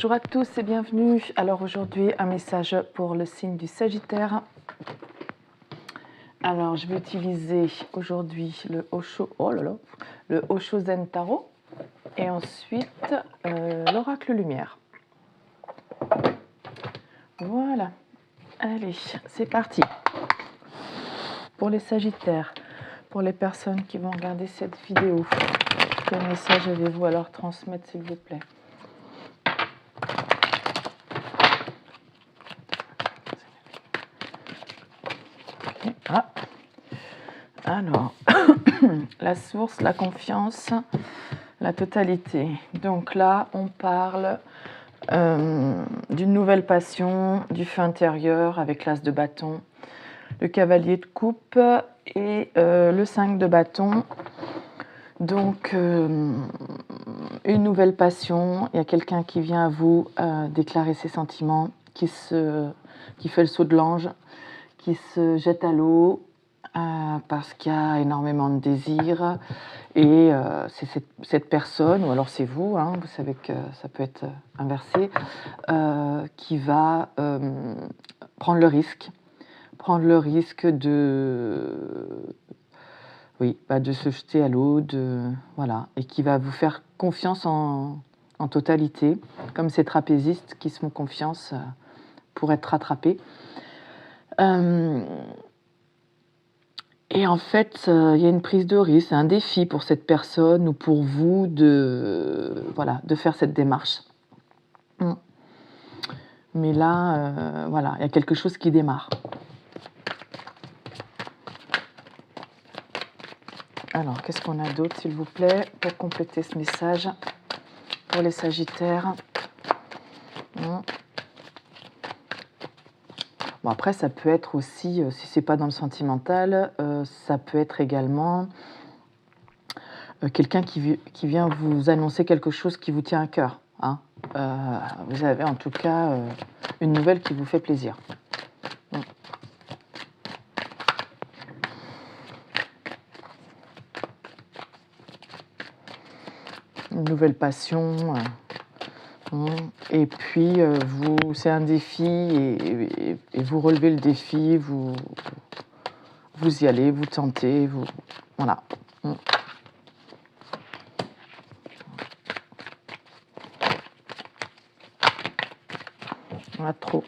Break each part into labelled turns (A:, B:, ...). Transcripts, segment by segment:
A: Bonjour à tous et bienvenue. Alors aujourd'hui, un message pour le signe du Sagittaire. Alors je vais utiliser aujourd'hui le Osho, le Osho Zen Tarot et ensuite l'Oracle Lumière. Voilà. Allez, c'est parti. Pour les Sagittaires, pour les personnes qui vont regarder cette vidéo, quel message avez-vous à leur transmettre s'il vous plaît ? Ah. Alors, la source, la confiance, la totalité. Donc là, on parle d'une nouvelle passion, du feu intérieur avec l'as de bâton, le cavalier de coupe et le 5 de bâton. Donc, une nouvelle passion, il y a quelqu'un qui vient à vous déclarer ses sentiments, qui fait le saut de l'ange, qui se jette à l'eau parce qu'il y a énormément de désir et c'est cette personne, ou alors c'est vous, hein, vous savez que ça peut être inversé, qui va prendre le risque de se jeter à l'eau, voilà, et qui va vous faire confiance en totalité, comme ces trapézistes qui se font confiance pour être rattrapés. Et en fait, il y a une prise de risque, c'est un défi pour cette personne ou pour vous de faire cette démarche. Mais là, voilà, il y a quelque chose qui démarre. Alors, qu'est-ce qu'on a d'autre, s'il vous plaît, pour compléter ce message pour les Sagittaires ? Bon, après, ça peut être aussi, si c'est pas dans le sentimental, ça peut être également quelqu'un qui vient vous annoncer quelque chose qui vous tient à cœur. Hein. Vous avez en tout cas une nouvelle qui vous fait plaisir. Une nouvelle passion. Et puis, c'est un défi et vous relevez le défi, vous y allez, vous tentez, voilà. On a trop.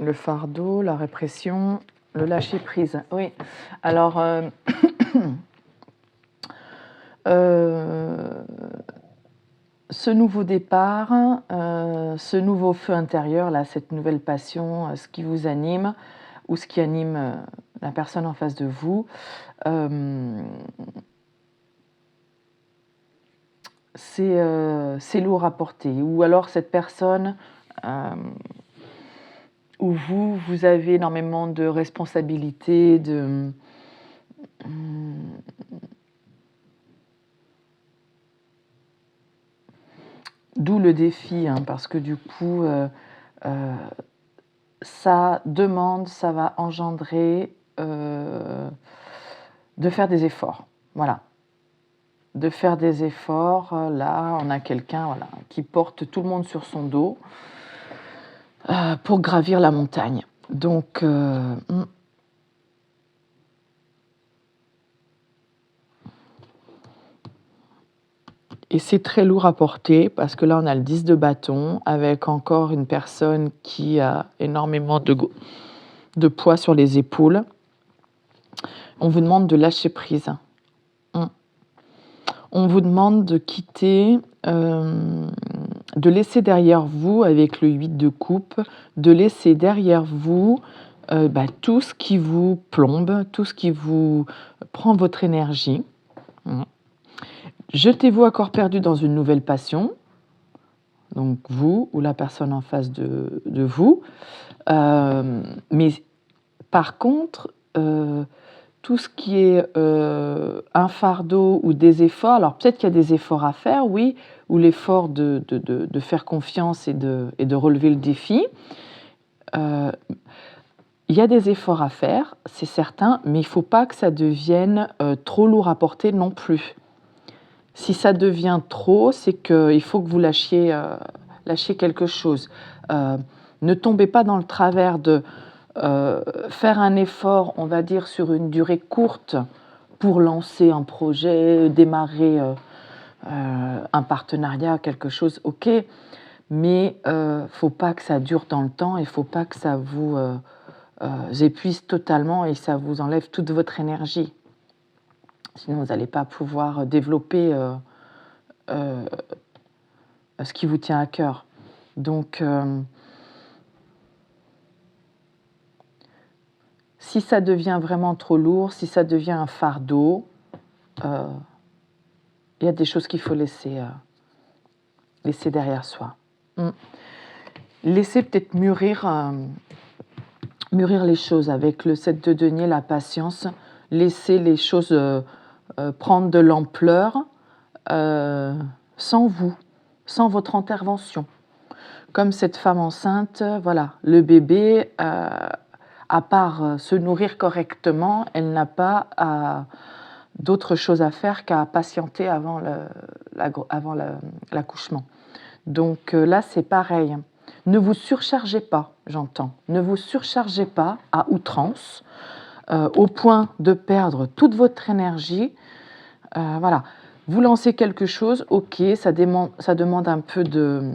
A: Le fardeau, la répression, le lâcher-prise. Oui, alors, ce nouveau départ, ce nouveau feu intérieur, là, cette nouvelle passion, ce qui vous anime ou ce qui anime la personne en face de vous, c'est lourd à porter. Ou alors cette personne où vous avez énormément de responsabilités, d'où le défi, hein, parce que du coup, ça va engendrer de faire des efforts. Voilà. De faire des efforts. Là, on a quelqu'un qui porte tout le monde sur son dos pour gravir la montagne. Donc, et c'est très lourd à porter parce que là, on a le 10 de bâton avec encore une personne qui a énormément de poids sur les épaules. On vous demande de lâcher prise. On vous demande de quitter, de laisser derrière vous, avec le 8 de coupe, de laisser derrière vous tout ce qui vous plombe, tout ce qui vous prend votre énergie. Jetez-vous à corps perdu dans une nouvelle passion, donc vous ou la personne en face de vous. Mais par contre, tout ce qui est un fardeau ou des efforts, alors peut-être qu'il y a des efforts à faire, oui, ou l'effort de faire confiance et de relever le défi. Il il y a des efforts à faire, c'est certain, mais il ne faut pas que ça devienne trop lourd à porter non plus. Si ça devient trop, c'est qu'il faut que vous lâchiez quelque chose. Ne tombez pas dans le travers de faire un effort, on va dire, sur une durée courte pour lancer un projet, démarrer un partenariat, quelque chose, ok, mais il ne faut pas que ça dure dans le temps, il ne faut pas que ça vous épuise totalement et ça vous enlève toute votre énergie. Sinon, vous n'allez pas pouvoir développer ce qui vous tient à cœur. Donc, si ça devient vraiment trop lourd, si ça devient un fardeau, il y a des choses qu'il faut laisser derrière soi. Laissez peut-être mûrir les choses avec le 7 de denier, la patience. Laissez les choses prendre de l'ampleur sans vous, sans votre intervention. Comme cette femme enceinte, voilà, le bébé, à part se nourrir correctement, elle n'a pas d'autre chose à faire qu'à patienter avant l'accouchement. Donc là, c'est pareil. Ne vous surchargez pas, j'entends. Ne vous surchargez pas à outrance, au point de perdre toute votre énergie. Voilà. Vous lancez quelque chose, ok, ça demande un peu de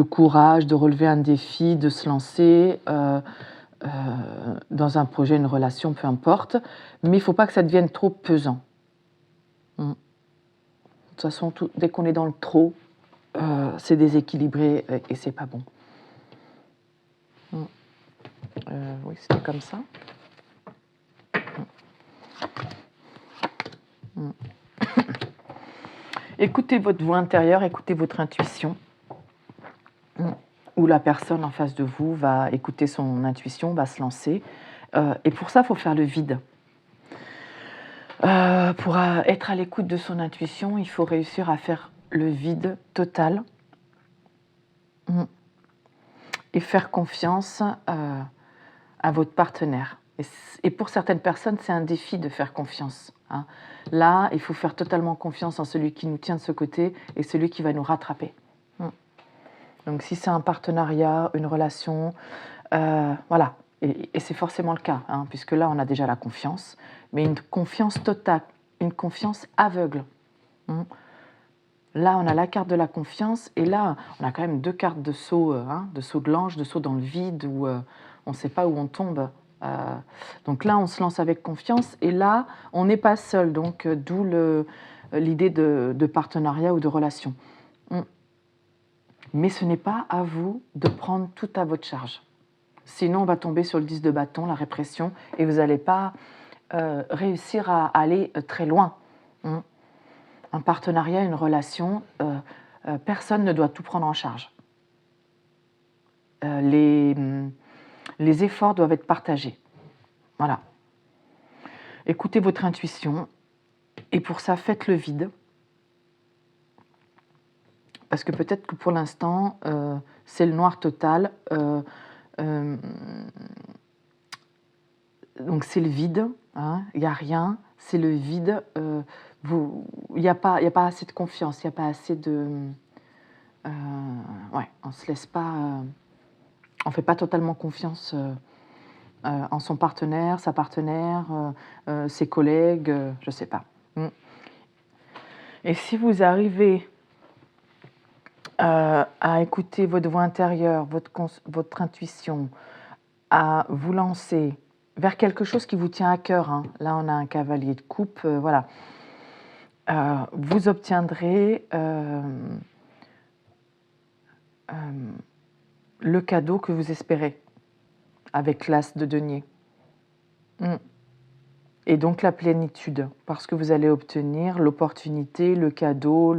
A: courage, de relever un défi, de se lancer dans un projet, une relation, peu importe. Mais il ne faut pas que ça devienne trop pesant. De toute façon, dès qu'on est dans le trop, c'est déséquilibré et c'est pas bon. Oui, c'était comme ça. Écoutez votre voix intérieure, écoutez votre intuition. Où la personne en face de vous va écouter son intuition, va se lancer. Et pour ça, il faut faire le vide. Pour être à l'écoute de son intuition, il faut réussir à faire le vide total et faire confiance à votre partenaire. Et pour certaines personnes, c'est un défi de faire confiance. Là, il faut faire totalement confiance en celui qui nous tient de ce côté et celui qui va nous rattraper. Donc si c'est un partenariat, une relation, voilà, et c'est forcément le cas, puisque là on a déjà la confiance, mais une confiance totale, une confiance aveugle. Là on a la carte de la confiance, et là on a quand même 2 cartes de saut, de saut de l'ange, de saut dans le vide, où on ne sait pas où on tombe. Donc là on se lance avec confiance, et là on n'est pas seul, donc d'où l'idée de partenariat ou de relation. Mais ce n'est pas à vous de prendre tout à votre charge. Sinon, on va tomber sur le 10 de bâton, la répression, et vous n'allez pas réussir à aller très loin. Un partenariat, une relation, personne ne doit tout prendre en charge. Les efforts doivent être partagés. Voilà. Écoutez votre intuition, et pour ça, faites le vide. Parce que peut-être que pour l'instant, c'est le noir total. Donc c'est le vide, il n'y a rien, c'est le vide. Il n'y a pas assez de confiance, il n'y a pas assez de... on se laisse pas... on ne fait pas totalement confiance en son partenaire, sa partenaire, ses collègues, je ne sais pas. Et si vous arrivez à écouter votre voix intérieure, votre intuition, à vous lancer vers quelque chose qui vous tient à cœur, là on a un cavalier de coupe, voilà, vous obtiendrez le cadeau que vous espérez avec l'as de denier. Et donc la plénitude, parce que vous allez obtenir l'opportunité, le cadeau,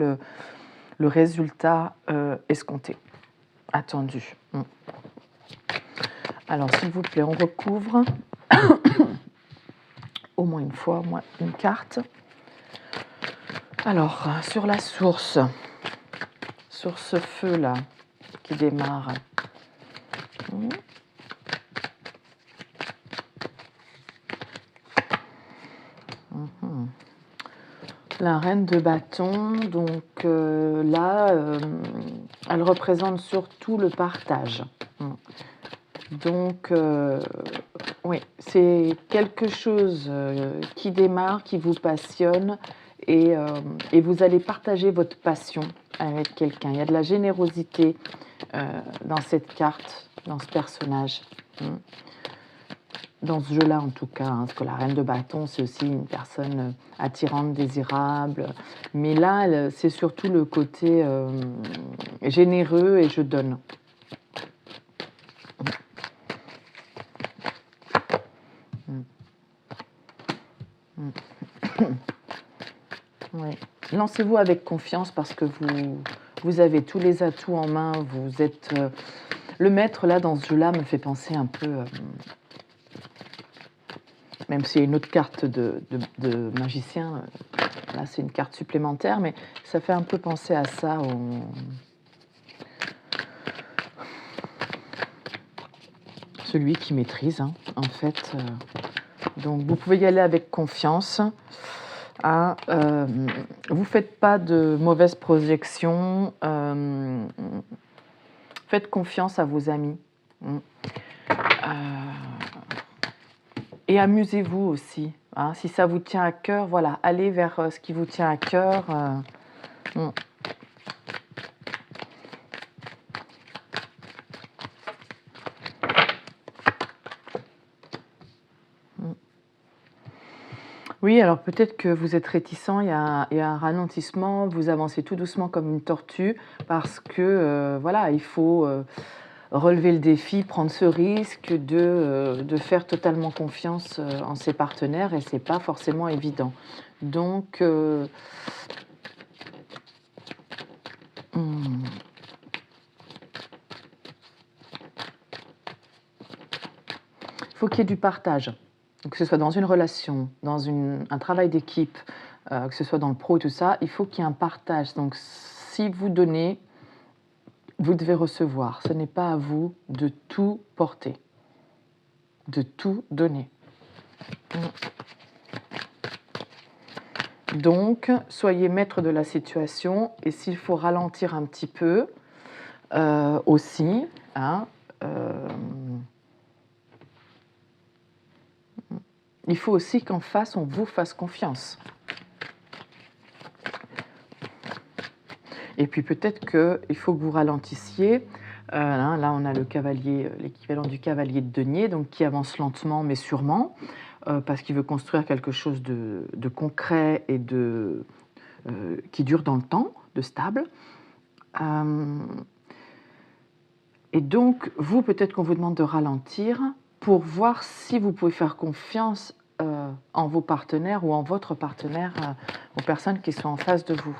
A: le résultat escompté, attendu. Alors, s'il vous plaît, on recouvre au moins une fois, une carte. Alors, sur la source, sur ce feu-là qui démarre, La reine de bâton, donc là, elle représente surtout le partage. Donc, oui, c'est quelque chose qui démarre, qui vous passionne, et vous allez partager votre passion avec quelqu'un. Il y a de la générosité dans cette carte, dans ce personnage. Dans ce jeu-là, en tout cas, parce que la reine de bâton, c'est aussi une personne attirante, désirable. Mais là, c'est surtout le côté généreux et je donne. Oui. Lancez-vous avec confiance parce que vous avez tous les atouts en main. Vous êtes le maître là dans ce jeu-là me fait penser un peu. Même s'il y a une autre carte de magicien, là c'est une carte supplémentaire, mais ça fait un peu penser à ça. Celui qui maîtrise, hein, en fait. Donc vous pouvez y aller avec confiance. Vous ne faites pas de mauvaises projections. Faites confiance à vos amis. Et amusez-vous aussi. Hein, si ça vous tient à cœur, voilà, allez vers ce qui vous tient à cœur. Oui, alors peut-être que vous êtes réticent, il y a un ralentissement, vous avancez tout doucement comme une tortue parce que voilà, il faut relever le défi, prendre ce risque de faire totalement confiance en ses partenaires et c'est pas forcément évident. Donc il faut qu'il y ait du partage. Que ce soit dans une relation, dans un travail d'équipe, que ce soit dans le pro et tout ça, il faut qu'il y ait un partage. Donc si vous donnez, vous devez recevoir. Ce n'est pas à vous de tout porter, de tout donner. Donc, soyez maître de la situation et s'il faut ralentir un petit peu aussi, hein, il faut aussi qu'en face, on vous fasse confiance. Et puis peut-être qu'il faut que vous ralentissiez. Là, on a le cavalier, l'équivalent du cavalier de denier, donc qui avance lentement mais sûrement, parce qu'il veut construire quelque chose de concret et qui dure dans le temps, de stable. Et donc, vous, peut-être qu'on vous demande de ralentir pour voir si vous pouvez faire confiance en vos partenaires ou en votre partenaire, aux personnes qui sont en face de vous.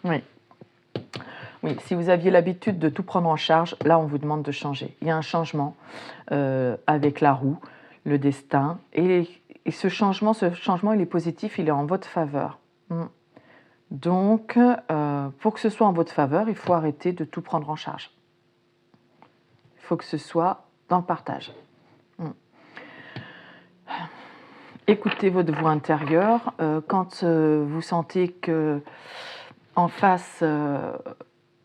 A: Oui. Oui, si vous aviez l'habitude de tout prendre en charge, là, on vous demande de changer. Il y a un changement avec la roue, le destin. Et ce changement, il est positif, il est en votre faveur. Donc, pour que ce soit en votre faveur, il faut arrêter de tout prendre en charge. Il faut que ce soit dans le partage. Écoutez votre voix intérieure. Quand vous sentez que en face,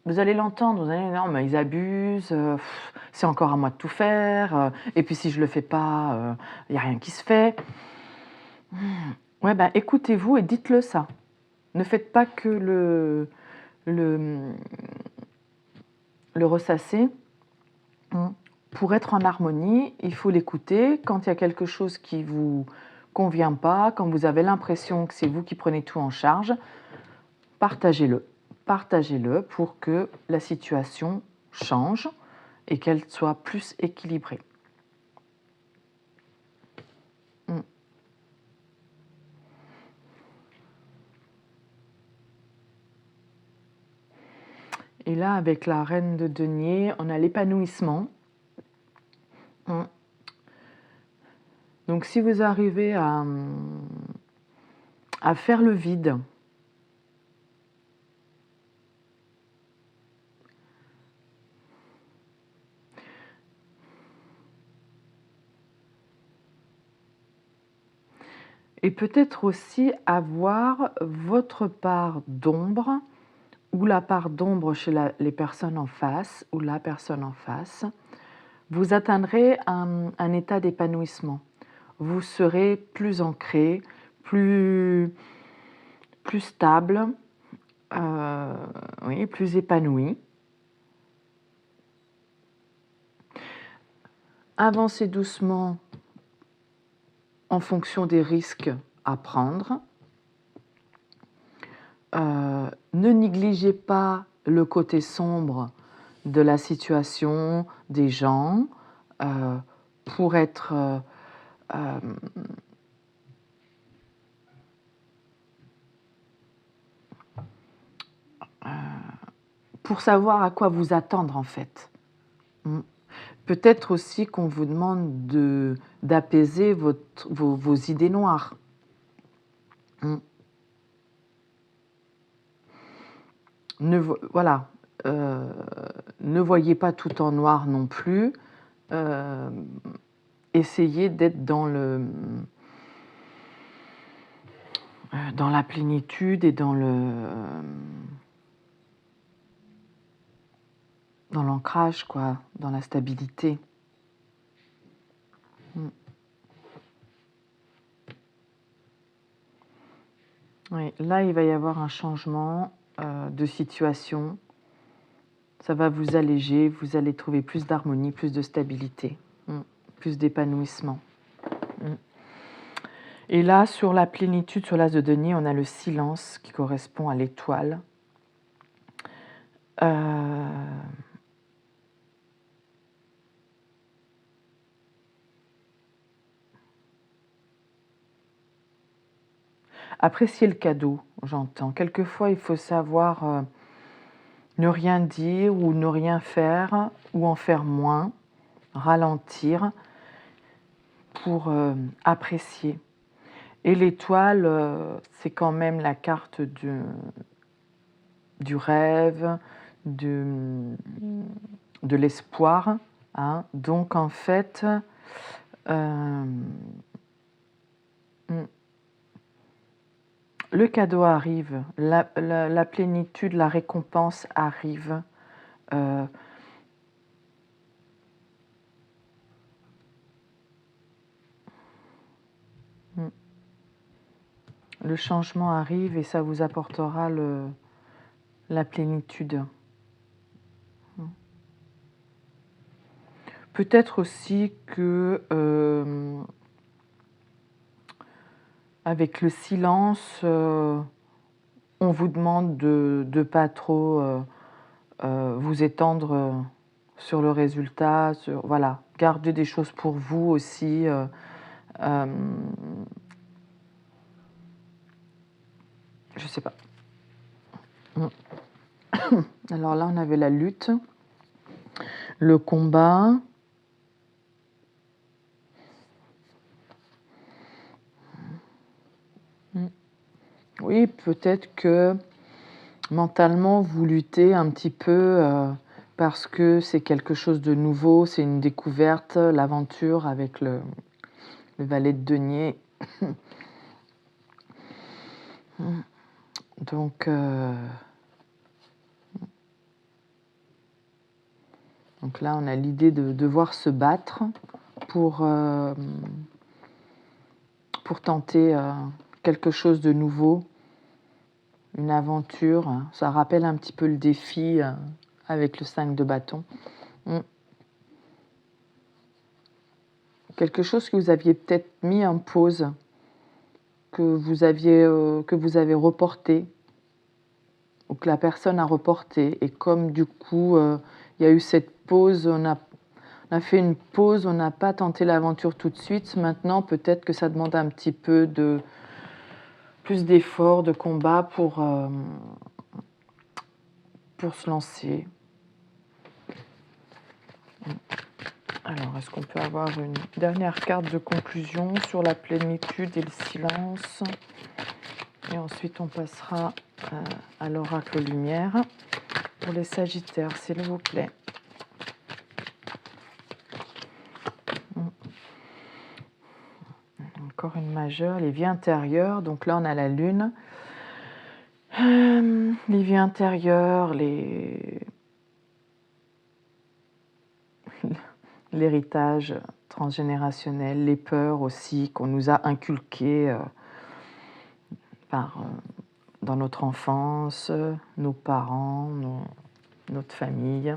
A: vous allez l'entendre, vous allez dire non, mais ils abusent, c'est encore à moi de tout faire, et puis si je ne le fais pas, il n'y a rien qui se fait. Ouais, ben, écoutez-vous et dites-le ça. Ne faites pas que le ressasser. Pour être en harmonie, il faut l'écouter. Quand il y a quelque chose qui ne vous convient pas, quand vous avez l'impression que c'est vous qui prenez tout en charge, partagez-le. Partagez-le pour que la situation change et qu'elle soit plus équilibrée. Et là, avec la reine de denier, on a l'épanouissement. Donc si vous arrivez à faire le vide, Et peut-être aussi avoir votre part d'ombre ou la part d'ombre chez les personnes en face ou la personne en face. Vous atteindrez un état d'épanouissement. Vous serez plus ancré, plus stable, oui, plus épanoui. Avancez doucement en fonction des risques à prendre. Ne négligez pas le côté sombre de la situation, des gens, pour être pour savoir à quoi vous attendre en fait. Peut-être aussi qu'on vous demande d'apaiser vos idées noires. Voilà, ne voyez pas tout en noir non plus. Essayez d'être dans la plénitude et dans l'ancrage, quoi, dans la stabilité. Oui, là, il va y avoir un changement de situation. Ça va vous alléger, vous allez trouver plus d'harmonie, plus de stabilité, plus d'épanouissement. Et là, sur la plénitude, sur l'as de denier, on a le silence qui correspond à l'étoile. Appréciez le cadeau, j'entends. Quelquefois, il faut savoir ne rien dire ou ne rien faire, ou en faire moins, ralentir pour apprécier. Et l'étoile, c'est quand même la carte du rêve, de l'espoir. Hein. Donc en fait, le cadeau arrive, la plénitude, la récompense arrive. Le changement arrive et ça vous apportera la plénitude. Peut-être aussi que avec le silence, on vous demande de ne pas trop vous étendre sur le résultat. Voilà, gardez des choses pour vous aussi. Je sais pas. Alors là, on avait la lutte, le combat. Oui, peut-être que mentalement, vous luttez un petit peu parce que c'est quelque chose de nouveau, c'est une découverte, l'aventure avec le valet de denier. Donc là, on a l'idée de devoir se battre pour tenter quelque chose de nouveau, une aventure. Ça rappelle un petit peu le défi avec le 5 de bâton. Quelque chose que vous aviez peut-être mis en pause, que vous avez reporté, ou que la personne a reporté. Et comme du coup, il y a eu cette pause, on a fait une pause, on n'a pas tenté l'aventure tout de suite. Maintenant, peut-être que ça demande un petit peu plus d'efforts, de combat pour se lancer. Alors, est-ce qu'on peut avoir une dernière carte de conclusion sur la plénitude et le silence? Et ensuite, on passera à l'oracle lumière. Pour les Sagittaires, s'il vous plaît. Encore encore une majeure, les vies intérieures. Donc là, on a la lune. Les vies intérieures, l'héritage transgénérationnel, les peurs aussi qu'on nous a inculquées dans notre enfance, nos parents, notre famille.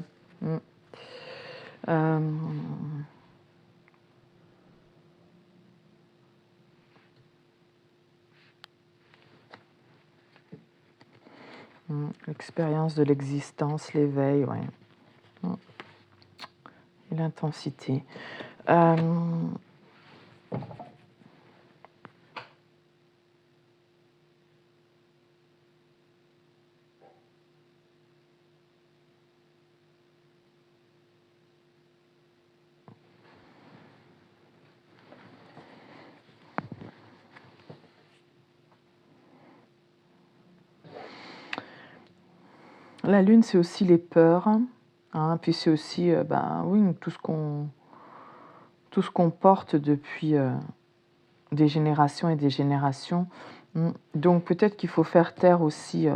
A: L'expérience de l'existence, l'éveil, ouais. Et l'intensité. La lune, c'est aussi les peurs, hein, puis c'est aussi oui, tout ce qu'on porte depuis des générations et des générations. Donc peut-être qu'il faut faire taire aussi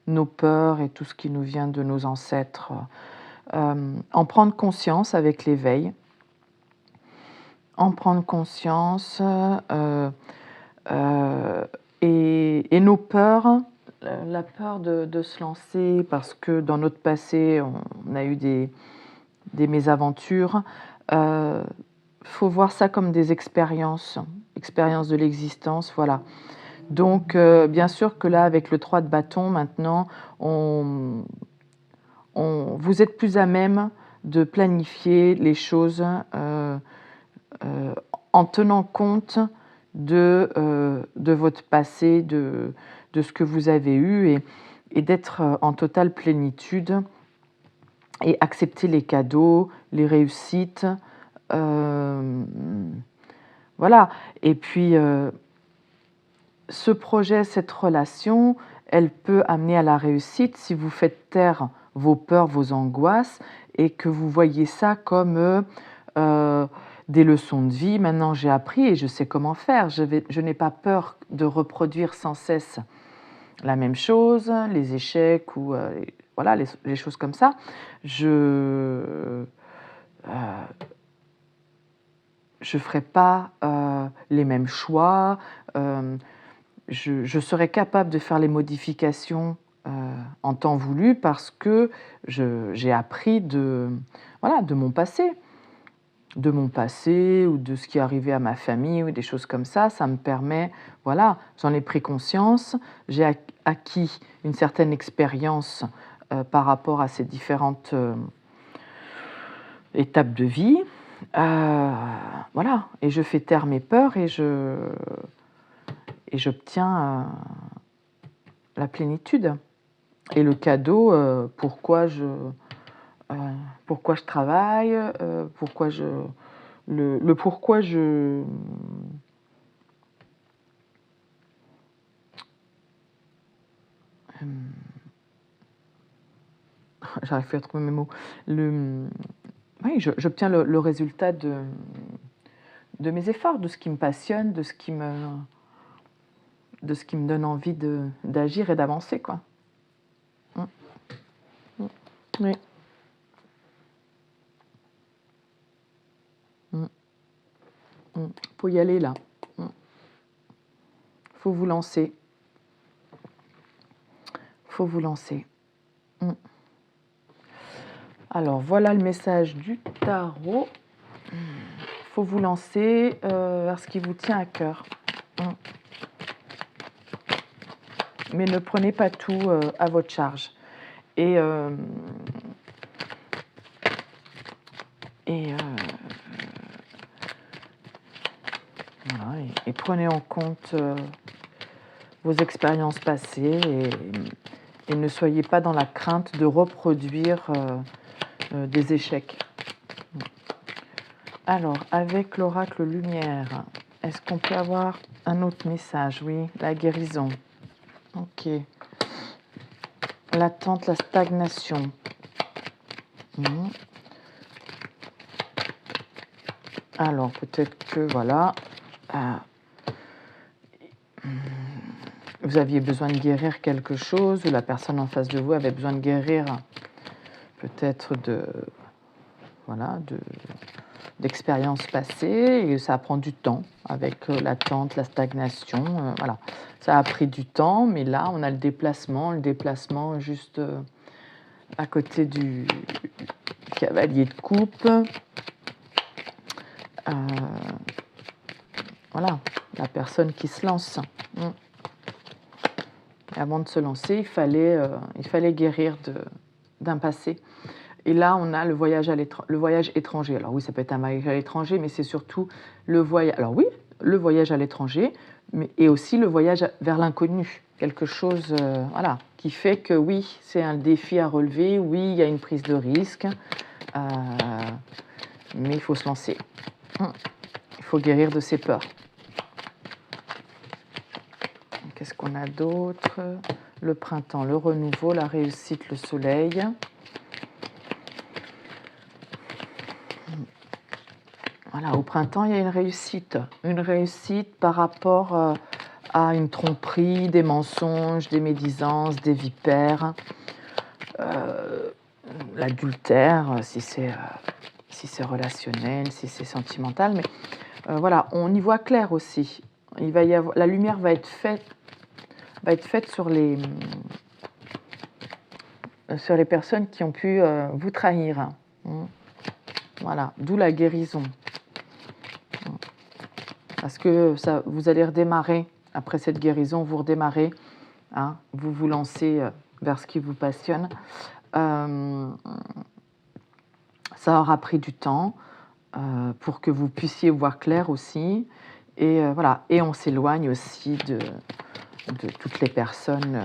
A: nos peurs et tout ce qui nous vient de nos ancêtres, en prendre conscience avec l'éveil, en prendre conscience et nos peurs. La peur de se lancer parce que dans notre passé, on a eu des mésaventures. Faut voir ça comme des expériences de l'existence, voilà. Donc, bien sûr que là, avec le 3 de bâton, maintenant, vous êtes plus à même de planifier les choses en tenant compte de votre passé, de ce que vous avez eu et d'être en totale plénitude et accepter les cadeaux, les réussites, voilà. Et puis, ce projet, cette relation, elle peut amener à la réussite si vous faites taire vos peurs, vos angoisses et que vous voyez ça comme des leçons de vie. Maintenant, j'ai appris et je sais comment faire. Je n'ai pas peur de reproduire sans cesse la même chose, les échecs ou voilà, les choses comme ça. Je ferai pas les mêmes choix. Je serai capable de faire les modifications en temps voulu parce que j'ai appris de mon passé. De mon passé ou de ce qui est arrivé à ma famille ou des choses comme ça, ça me permet, voilà, j'en ai pris conscience, j'ai acquis une certaine expérience par rapport à ces différentes étapes de vie, voilà, et je fais taire mes peurs et j'obtiens la plénitude. Et le cadeau, pourquoi je travaille, pourquoi j'arrive plus à trouver mes mots. Oui, j'obtiens le résultat de mes efforts, de ce qui me passionne, de ce qui me donne envie d'agir et d'avancer, quoi. Oui. Faut y aller là. Faut vous lancer. Alors voilà le message du tarot. Faut vous lancer vers ce qui vous tient à cœur. Mais ne prenez pas tout à votre charge. Et prenez en compte vos expériences passées et ne soyez pas dans la crainte de reproduire des échecs. Alors, avec l'oracle lumière, est-ce qu'on peut avoir un autre message? Oui, la guérison. Ok. L'attente, la stagnation. Alors, peut-être que, voilà, vous aviez besoin de guérir quelque chose, ou la personne en face de vous avait besoin de guérir peut-être d'expériences passées, et ça prend du temps avec l'attente, la stagnation. Voilà. Ça a pris du temps, mais là, on a le déplacement juste à côté du cavalier de coupe. Voilà, la personne qui se lance. Et avant de se lancer, il fallait guérir d'un passé. Et là, on a le voyage étranger. Alors oui, ça peut être un voyage à l'étranger, mais c'est surtout le voyage. Alors oui, le voyage à l'étranger, et aussi le voyage vers l'inconnu. Quelque chose, qui fait que oui, c'est un défi à relever. Oui, il y a une prise de risque, mais il faut se lancer. Il faut guérir de ses peurs. Qu'est-ce qu'on a d'autre? Le printemps, le renouveau, la réussite, le soleil. Voilà, au printemps, il y a une réussite par rapport à une tromperie, des mensonges, des médisances, des vipères, l'adultère, si c'est relationnel, si c'est sentimental. Mais voilà, on y voit clair aussi. La lumière va être faite sur les personnes qui ont pu vous trahir. Voilà, d'où la guérison. Parce que vous allez redémarrer, après cette guérison, vous redémarrez, vous vous lancez vers ce qui vous passionne. Ça aura pris du temps pour que vous puissiez voir clair aussi. Et voilà, et on s'éloigne aussi de toutes les personnes,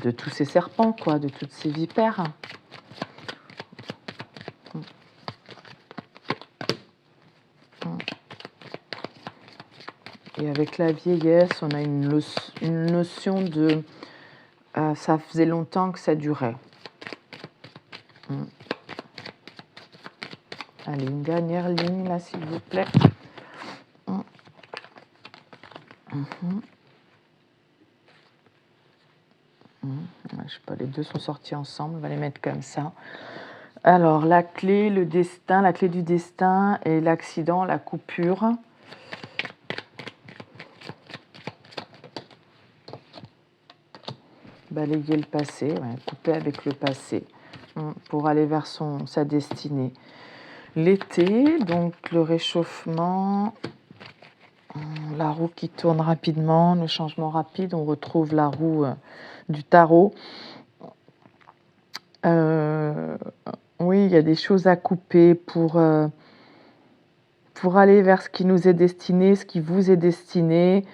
A: de tous ces serpents, de toutes ces vipères. Et avec la vieillesse, on a une notion de... ça faisait longtemps que ça durait. Allez, une dernière ligne, là, s'il vous plaît. Je sais pas, les deux sont sortis ensemble, on va les mettre comme ça. Alors, la clé, le destin, la clé du destin et l'accident, la coupure. Balayer le passé, couper avec le passé pour aller vers sa destinée. L'été, donc le réchauffement, la roue qui tourne rapidement, le changement rapide, on retrouve la roue du tarot. Oui, il y a des choses à couper pour aller vers ce qui nous est destiné, ce qui vous est destiné,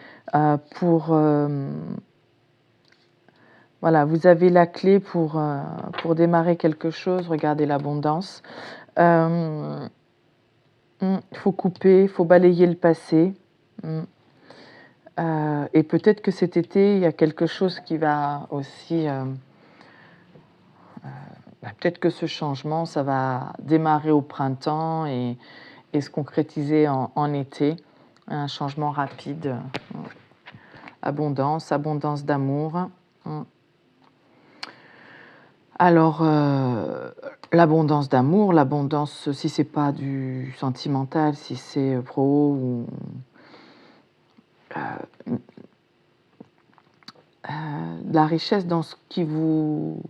A: voilà, vous avez la clé pour démarrer quelque chose. Regardez l'abondance. Il faut couper, il faut balayer le passé. Et peut-être que cet été, il y a quelque chose qui va aussi... peut-être que ce changement, ça va démarrer au printemps et se concrétiser en été. Un changement rapide. Abondance d'amour. Alors, l'abondance d'amour, si c'est pas du sentimental, si c'est pro, ou la richesse dans ce qui vous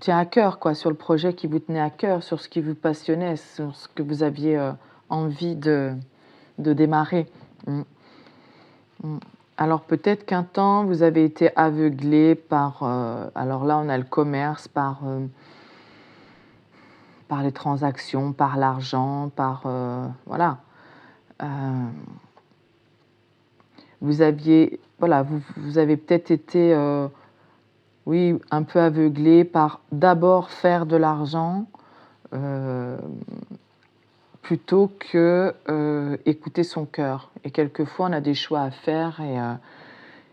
A: tient à cœur, sur le projet qui vous tenait à cœur, sur ce qui vous passionnait, sur ce que vous aviez envie de démarrer. Alors peut-être qu'un temps, vous avez été aveuglé par... alors là, on a le commerce, par les transactions, par l'argent, par... voilà. Vous avez peut-être été... un peu aveuglé par d'abord faire de l'argent plutôt que écouter son cœur. Et quelquefois, on a des choix à faire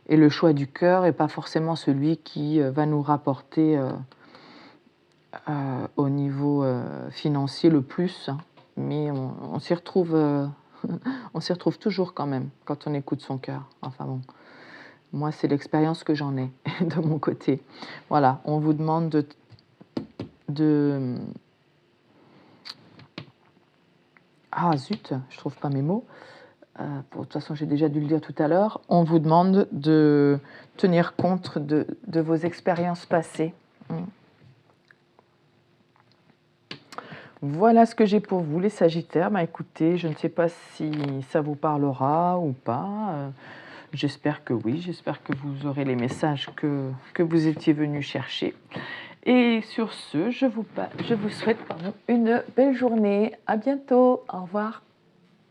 A: et le choix du cœur n'est pas forcément celui qui va nous rapporter au niveau financier le plus. Mais on s'y retrouve On s'y retrouve toujours quand même quand on écoute son cœur. Enfin bon, moi c'est l'expérience que j'en ai de mon côté. Voilà, on vous demande de... Ah zut, je trouve pas mes mots. De toute façon, j'ai déjà dû le dire tout à l'heure. On vous demande de tenir compte de vos expériences passées. Voilà ce que j'ai pour vous, les Sagittaires. Bah, écoutez, je ne sais pas si ça vous parlera ou pas. J'espère que oui. J'espère que vous aurez les messages que vous étiez venus chercher. Et sur ce, je vous souhaite une belle journée. À bientôt. Au revoir.